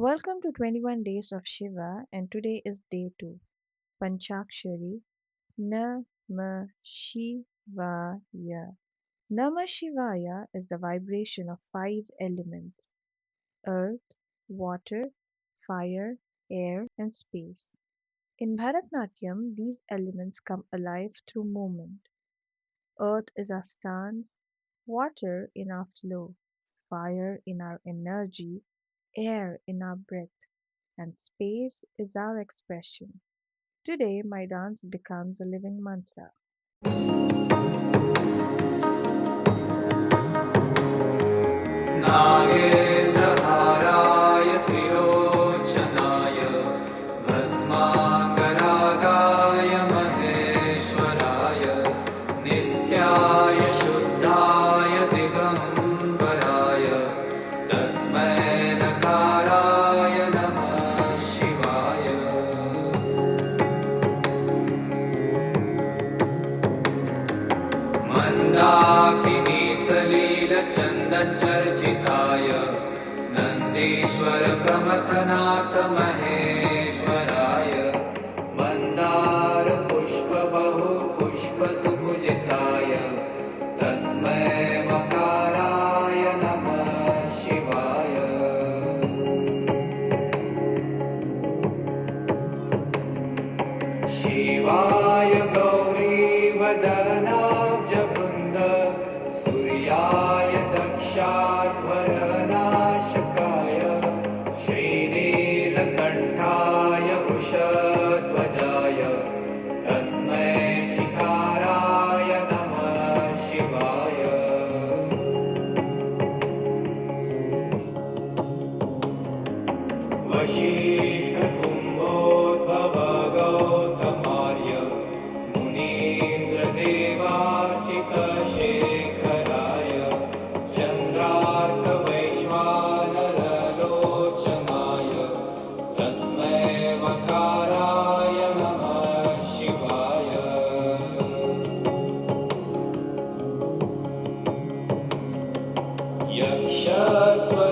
Welcome to 21 Days of Shiva, and today is day 2. Panchakshari Namah Shivaya. Namah Shivaya is the vibration of five elements: earth, water, fire, air, and space. In Bharatnatyam, these elements come alive through movement. Earth is our stance, water in our flow, fire in our energy, air in our breath, and space is our expression. Today, my dance becomes a living mantra. नागेन्द्रहाराय त्रिलोचनाय भस्माङ्गरागाय महेश्वराय नित्याय शुद्धाय दिगम्बराय तस्मै नकाराय नमः शिवाय मन्दाकिनीसलीलचन्दनचर्चिताय नन्दीश्वर प्रमथनाथ महेश्वराय मन्दारपुष्पबहुपुष्पसुपूजिताय तस्मै मकाराय नमः शिवाय शिवाय गौरीवदनाब्जवृन्द सूर्याय दक्षाध्वरनाशकाय श्रीनीलकण्ठाय वृषध्वजाय तस्मै शिकाराय नमः शिवाय वसिष्ठकुम्भोद्भव गौतमार्य मुनीन्द्रदेवार्चितशेखराय चन्द्रार्कवैश्वानरलोचनाय तस्मै वकाराय नमः शिवाय यक्षस्वर